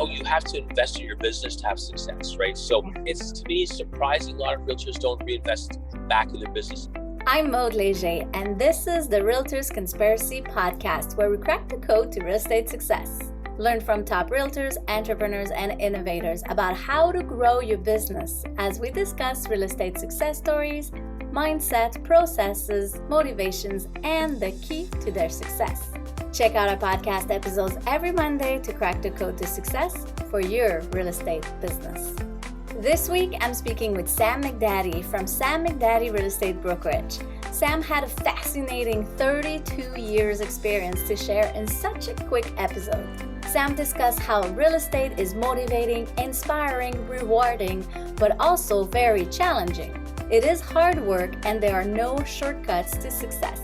you have to invest in your business to have success, right? So it's, to me, surprising a lot of realtors don't reinvest back in their business. I'm Maud Leger, and this is the Realtors Conspiracy podcast, where we crack the code to real estate success. Learn from top realtors, entrepreneurs, and innovators about how to grow your business as we discuss real estate success stories, mindset, processes, motivations, and the key to their success. Check out our podcast episodes every Monday to crack the code to success for your real estate business. This week, I'm speaking with Sam McDadi from Sam McDadi Real Estate Brokerage. Sam had a fascinating 32 years experience to share in such a quick episode. Sam discussed how real estate is motivating, inspiring, rewarding, but also very challenging. It is hard work and there are no shortcuts to success.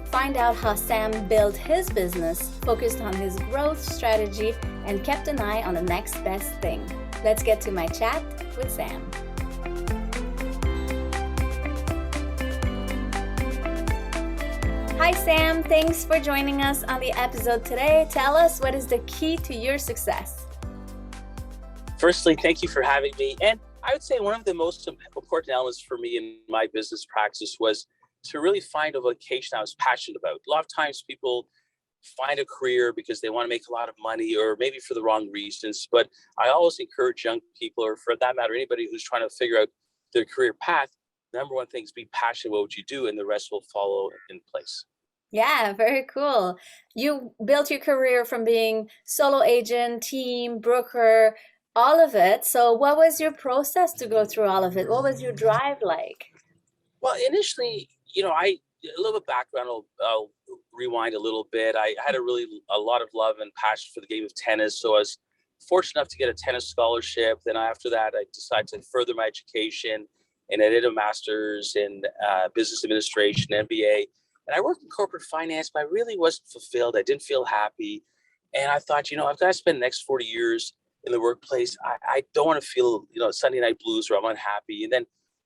Find out how Sam built his business, focused on his growth strategy, and kept an eye on the next best thing. Let's get to my chat with Sam. Hi Sam, thanks for joining us on the episode today. Tell us, what is the key to your success? Firstly, thank you for having me. And I would say one of the most important elements for me in my business practice was to really find a vocation I was passionate about. A lot of times people find a career because they want to make a lot of money or maybe for the wrong reasons. But I always encourage young people, or for that matter, anybody who's trying to figure out their career path, number one thing is be passionate about what you do and the rest will follow in place. Yeah, very cool. You built your career from being solo agent, team, broker, all of it. So what was your process to go through all of it? What was your drive like? Well, initially, a little bit background, I'll rewind a little bit. I had a lot of love and passion for the game of tennis. So I was fortunate enough to get a tennis scholarship. Then after that, I decided to further my education, and I did a master's in business administration, MBA. And I worked in corporate finance, but I really wasn't fulfilled. I didn't feel happy. And I thought, I've got to spend the next 40 years in the workplace. I don't want to feel, Sunday night blues or I'm unhappy. And then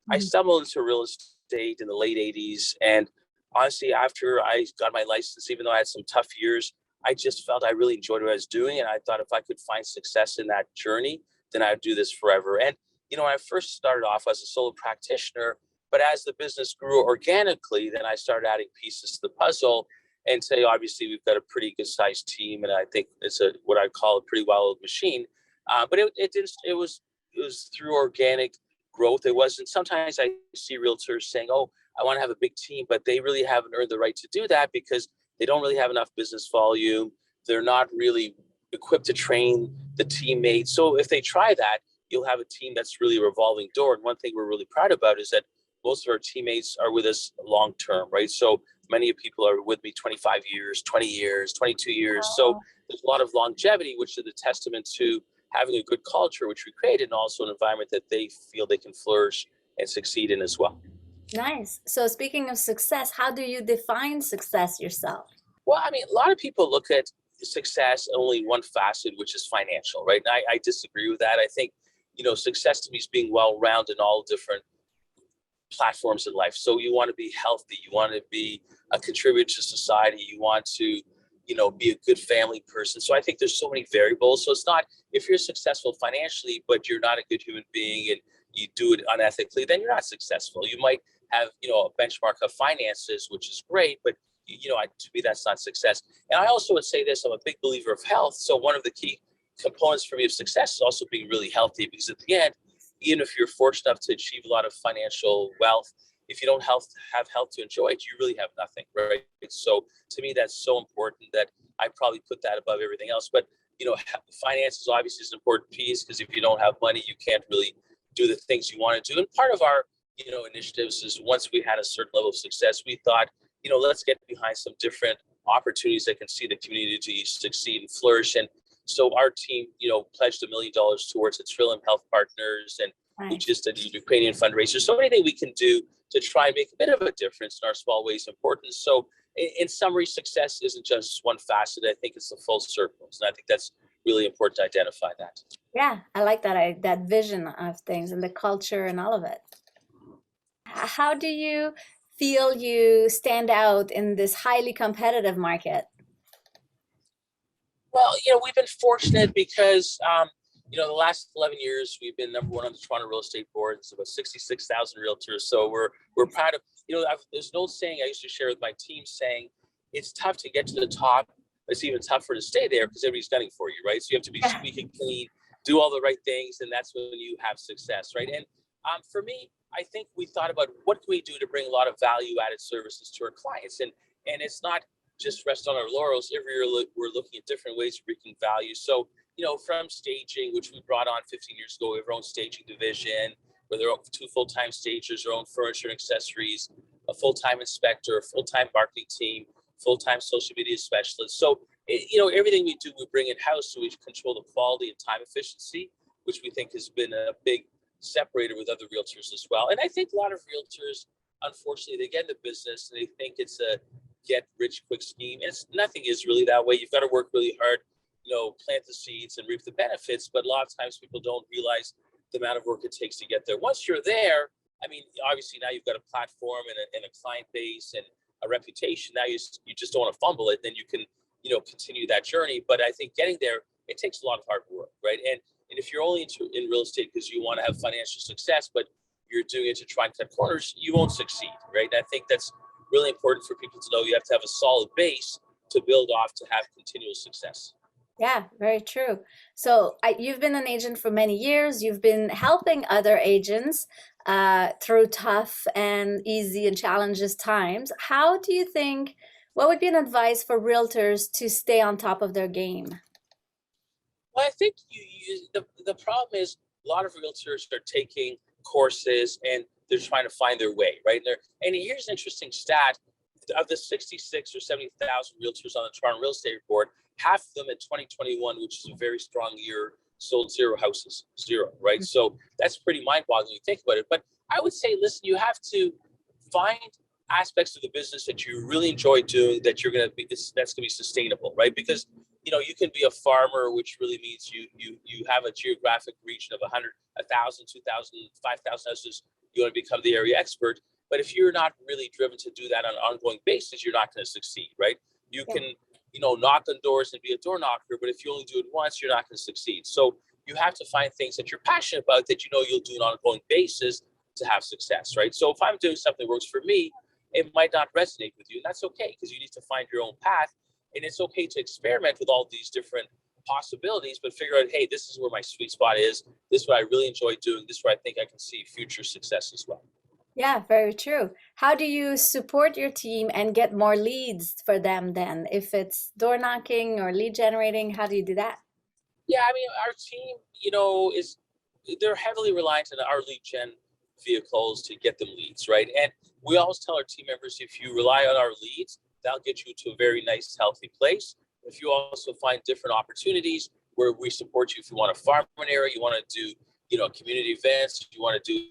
I stumbled into real estate in the late 80s. And honestly, after I got my license, even though I had some tough years, I just felt I really enjoyed what I was doing. And I thought if I could find success in that journey, then I'd do this forever. And, when I first started off as a solo practitioner, but as the business grew organically, then I started adding pieces to the puzzle. And today, obviously, we've got a pretty good sized team. And I think it's what I call a pretty well-oiled machine. But it was through organic growth. It wasn't, sometimes I see realtors saying, oh, I want to have a big team, but they really haven't earned the right to do that because they don't really have enough business volume. They're not really equipped to train the teammates. So if they try that, you'll have a team that's really a revolving door. And one thing we're really proud about is that most of our teammates are with us long term, right? So many people are with me 25 years, 20 years, 22 years. Wow. So there's a lot of longevity, which is a testament to having a good culture, which we created, and also an environment that they feel they can flourish and succeed in as well. Nice. So speaking of success, how do you define success yourself? Well, a lot of people look at success only one facet, which is financial, right? And I disagree with that. I think, success to me is being well-rounded in all different platforms in life. So you want to be healthy, you want to be a contributor to society, you want to, be a good family person. So I think there's so many variables. So it's not, if you're successful financially, but you're not a good human being and you do it unethically, then you're not successful. You might have, a benchmark of finances, which is great, but to me, that's not success. And I also would say this, I'm a big believer of health. So one of the key components for me of success is also being really healthy, because at the end, even if you're fortunate enough to achieve a lot of financial wealth, if you don't have health to enjoy it, you really have nothing, right? So to me, that's so important that I probably put that above everything else. But, finances obviously is an important piece, because if you don't have money, you can't really do the things you want to do. And part of our, initiatives is, once we had a certain level of success, we thought, let's get behind some different opportunities that can see the community succeed and flourish. And so our team, pledged $1 million towards its Trillium Health Partners, and we just did a Ukrainian fundraiser. So anything we can do to try and make a bit of a difference in our small ways is important. So in summary, success isn't just one facet. I think it's the full circle. And I think that's really important to identify that. Yeah, I like that vision of things and the culture and all of it. How do you feel you stand out in this highly competitive market? Well, we've been fortunate because, the last 11 years we've been number one on the Toronto Real Estate Board. It's about 66,000 realtors. So we're proud of. There's an old saying I used to share with my team saying, it's tough to get to the top. It's even tougher to stay there because everybody's gunning for you, right? So you have to be Yeah. squeaky clean, do all the right things, and that's when you have success, right? And for me, I think we thought about what can we do to bring a lot of value-added services to our clients, and it's not just rest on our laurels. Every year we're looking at different ways of bringing value. So, from staging, which we brought on 15 years ago, we have our own staging division, where there are 2 full-time stagers, our own furniture and accessories, a full-time inspector, a full-time marketing team, full-time social media specialist. So, everything we do, we bring in-house, so we control the quality and time efficiency, which we think has been a big separator with other realtors as well. And I think a lot of realtors, unfortunately, they get into business and they think it's a get rich quick scheme. Nothing is really that way. You've got to work really hard, plant the seeds and reap the benefits. But a lot of times people don't realize the amount of work it takes to get there. Once you're there, I mean, obviously now you've got a platform and a client base and a reputation. Now you just don't want to fumble it. Then you can, continue that journey. But I think getting there, it takes a lot of hard work, right? And if you're only in real estate because you want to have financial success, but you're doing it to try and cut corners, you won't succeed, right? And I think that's really important for people to know. You have to have a solid base to build off to have continual success. Yeah, very true. So you've been an agent for many years. You've been helping other agents through tough and easy and challenges times. How do you think, what would be an advice for realtors to stay on top of their game? Well, I think the problem is a lot of realtors are taking courses and they're trying to find their way, right? And here's an interesting stat. Of the 66 or 70,000 realtors on the Toronto Real Estate Board, half of them in 2021, which is a very strong year, sold 0 houses, 0, right? So that's pretty mind-boggling when you think about it. But I would say, listen, you have to find aspects of the business that you really enjoy doing that's going to be sustainable, right? Because you can be a farmer, which really means you have a geographic region of 100, 1,000, 2,000, 5,000 houses. You want to become the area expert. But if you're not really driven to do that on an ongoing basis, you're not going to succeed, right? You can, knock on doors and be a door knocker, but if you only do it once, you're not going to succeed. So you have to find things that you're passionate about that you'll do on an ongoing basis to have success, right? So if I'm doing something that works for me, it might not resonate with you, and that's okay because you need to find your own path. And it's okay to experiment with all these different possibilities, but figure out, hey, this is where my sweet spot is. This is what I really enjoy doing. This is where I think I can see future success as well. Yeah, very true. How do you support your team and get more leads for them then? If it's door knocking or lead generating, how do you do that? Yeah, I mean, our team, they're heavily reliant on our lead gen vehicles to get them leads, right? And we always tell our team members, if you rely on our leads, that'll get you to a very nice, healthy place. If you also find different opportunities where we support you, if you want to farm an area, you want to do, community events, you want to do,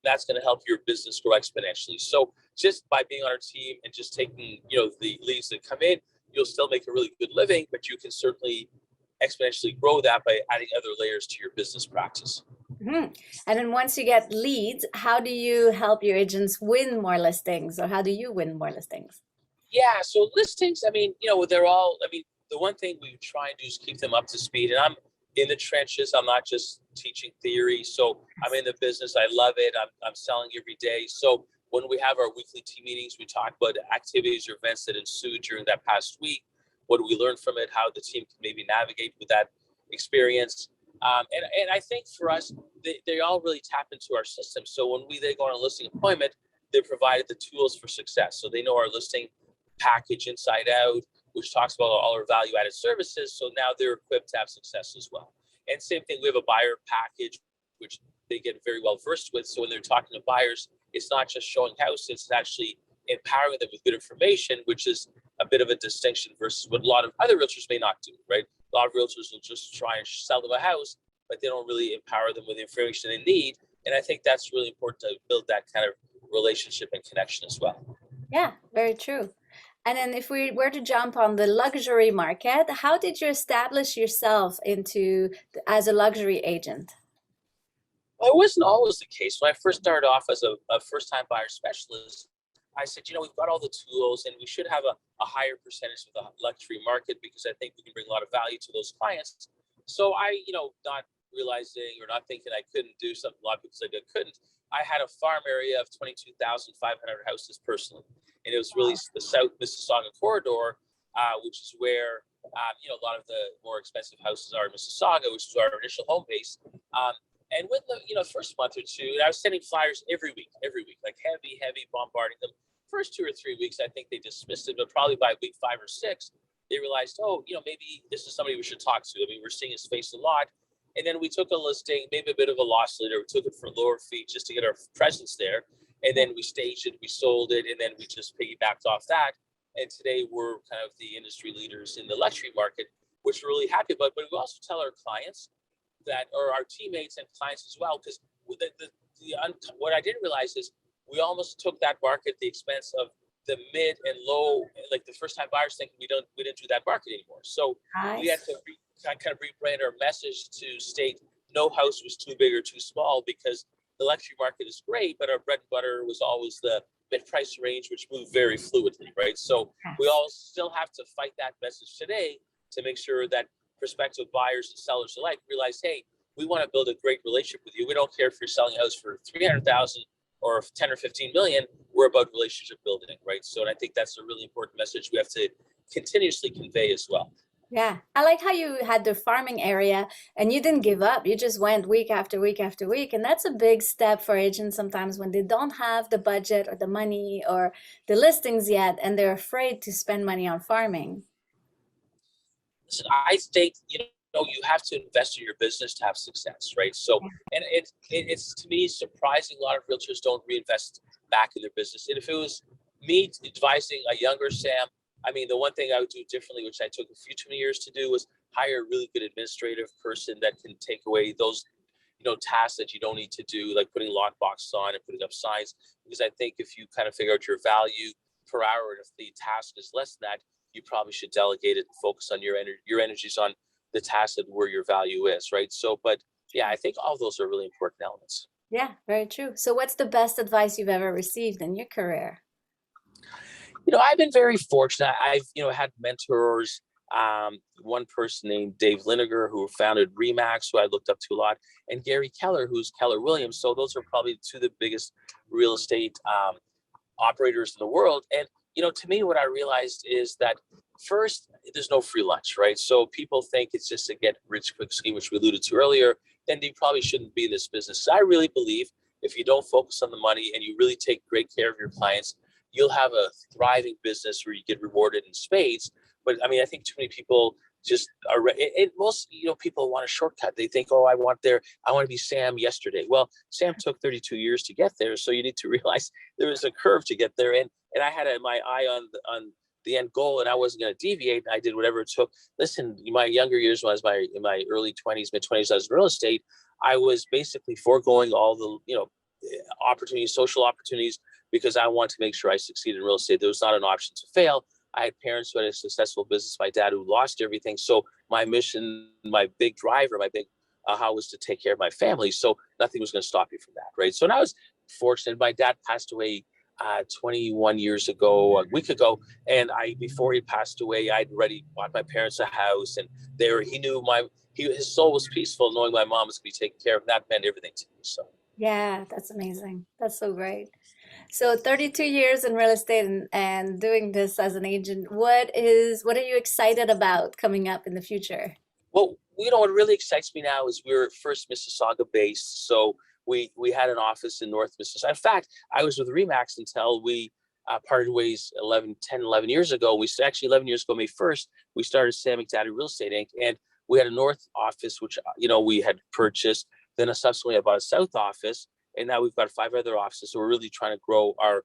that's going to help your business grow exponentially. So just by being on our team and just taking, the leads that come in, you'll still make a really good living, but you can certainly exponentially grow that by adding other layers to your business practice. Mm-hmm. And then once you get leads, how do you help your agents win more listings, or how do you win more listings? Yeah, so listings, I mean, the one thing we try and do is keep them up to speed. And I'm in the trenches. I'm not just teaching theory. So I'm in the business. I love it. I'm selling every day. So when we have our weekly team meetings, we talk about activities or events that ensued during that past week. What do we learn from it? How the team can maybe navigate with that experience. And I think for us, they all really tap into our system. So when they go on a listing appointment, they're provided the tools for success. So they know our listing package inside out, which talks about all our value-added services. So now they're equipped to have success as well. And same thing, we have a buyer package, which they get very well versed with. So when they're talking to buyers, it's not just showing houses, it's actually empowering them with good information, which is a bit of a distinction versus what a lot of other realtors may not do, right? A lot of realtors will just try and sell them a house, but they don't really empower them with the information they need. And I think that's really important to build that kind of relationship and connection as well. Yeah, very true. And then if we were to jump on the luxury market, how did you establish yourself as a luxury agent? Well, it wasn't always the case. When I first started off as a first-time buyer specialist, I said, we've got all the tools and we should have a higher percentage of the luxury market because I think we can bring a lot of value to those clients. So I, not realizing or not thinking I couldn't do something, a lot of people said I couldn't. I had a farm area of 22,500 houses personally. And it was really the South Mississauga corridor, which is where, a lot of the more expensive houses are in Mississauga, which is our initial home base. And with the, first month or two, I was sending flyers every week, like heavy bombarding them. First 2 or 3 weeks, I think they dismissed it, but probably by week 5 or 6, they realized, maybe this is somebody we should talk to. I mean, we're seeing his face a lot. And then we took a listing, maybe a bit of a loss leader. We took it for lower fee just to get our presence there. And then we staged it, we sold it, and then we just piggybacked off that. And today we're kind of the industry leaders in the luxury market, which we're really happy about. But we also tell our clients that, or our teammates and clients as well, because what I didn't realize is we almost took that market at the expense of the mid and low, like the first time buyers thinking we didn't do that market anymore. So we had to kind of rebrand our message to state no house was too big or too small, because the luxury market is great, but our bread and butter was always the mid-price range, which moved very fluidly, right? So we all still have to fight that message today to make sure that prospective buyers and sellers alike realize, hey, we want to build a great relationship with you. We don't care if you're selling a house for 300,000 or 10 or 15 million. We're about relationship building, right? So, and I think that's a really important message we have to continuously convey as well. Yeah, I like how you had the farming area and you didn't give up. You just went week after week after week. And that's a big step for agents sometimes when they don't have the budget or the money or the listings yet, and they're afraid to spend money on farming. Listen, I think, you have to invest in your business to have success, right? So, and it's to me surprising a lot of realtors don't reinvest back in their business. And if it was me advising a younger Sam, I mean, the one thing I would do differently, which I took a few too many years to do, was hire a really good administrative person that can take away those, tasks that you don't need to do, like putting lock boxes on and putting up signs. Because I think if you kind of figure out your value per hour, and if the task is less than that, you probably should delegate it and focus on your energies on the task and where your value is, right? So, but yeah, I think all those are really important elements. Yeah, very true. So what's the best advice you've ever received in your career? I've been very fortunate. I've, had mentors. One person named Dave Linegar, who founded Remax, who I looked up to a lot, and Gary Keller, who's Keller Williams. So those are probably two of the biggest real estate operators in the world. And, to me, what I realized is that first, there's no free lunch, right? So people think it's just a get rich quick scheme, which we alluded to earlier, then you probably shouldn't be in this business. So I really believe if you don't focus on the money and you really take great care of your clients, you'll have a thriving business where you get rewarded in spades. But I mean, I think too many people just are, and most, people want a shortcut. They think, I want to be Sam yesterday. Well, Sam took 32 years to get there. So you need to realize there is a curve to get there. And I had my eye on the end goal, and I wasn't going to deviate. I did whatever it took. Listen, my younger years, when I was in my early 20s, mid 20s, I was in real estate. I was basically foregoing all the, opportunities, social opportunities, because I want to make sure I succeed in real estate. There was not an option to fail. I had parents who had a successful business, my dad who lost everything. So my mission, my big driver, my big aha was to take care of my family. So nothing was going to stop you from that, right? So, and I was fortunate. My dad passed away 21 years ago, a week ago. And before he passed away, I'd already bought my parents a house, and he knew his soul was peaceful knowing my mom was going to be taken care of. And that meant everything to me. So. Yeah, that's amazing. That's so great. So 32 years in real estate and doing this as an agent, what are you excited about coming up in the future? Well, what really excites me now is we're first Mississauga based. So we had an office in North Mississauga. In fact, I was with Remax until we parted ways 11 years ago. 11 years ago, May 1st, we started Sam McDadi Real Estate Inc. And we had a North office, which, we had purchased. Then subsequently I bought a South office, and now we've got 5 other offices. So we're really trying to grow our,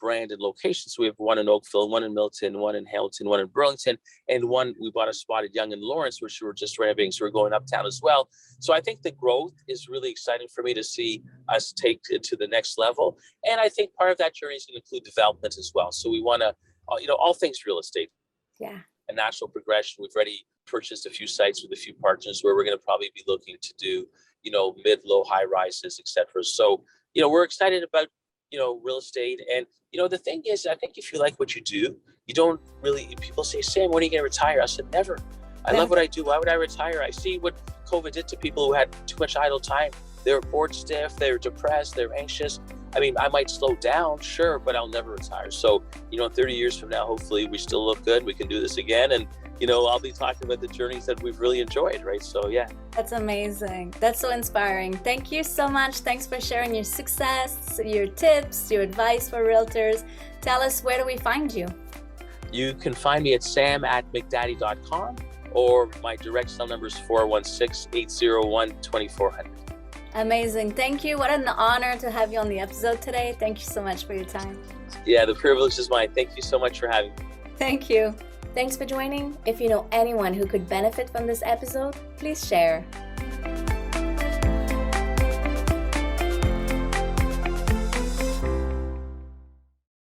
brand and locations. So we have one in Oakville, one in Milton, one in Hamilton, one in Burlington, and one we bought a spot at Yonge and Lawrence, which we're just renovating. So we're going uptown as well. So I think the growth is really exciting for me to see us take it to the next level. And I think part of that journey is going to include development as well. So we want to, all things real estate. Yeah. A natural progression. We've already purchased a few sites with a few partners where we're going to probably be looking to do, mid, low, high rises, etc. So, we're excited about real estate. And, the thing is, I think if you like what you do, you don't really, people say, Sam, when are you going to retire? I said, never. I love what I do. Why would I retire? I see what COVID did to people who had too much idle time. They were bored stiff, they were depressed, they were anxious. I mean, I might slow down, sure, but I'll never retire. So, 30 years from now, hopefully we still look good. We can do this again. And, I'll be talking about the journeys that we've really enjoyed, right? So, yeah. That's amazing. That's so inspiring. Thank you so much. Thanks for sharing your success, your tips, your advice for realtors. Tell us, where do we find you? You can find me at sam@mcdadi.com, or my direct cell number is 416-801-2400. Amazing. Thank you. What an honor to have you on the episode today. Thank you so much for your time. Yeah, the privilege is mine. Thank you so much for having me. Thank you. Thanks for joining. If you know anyone who could benefit from this episode, please share.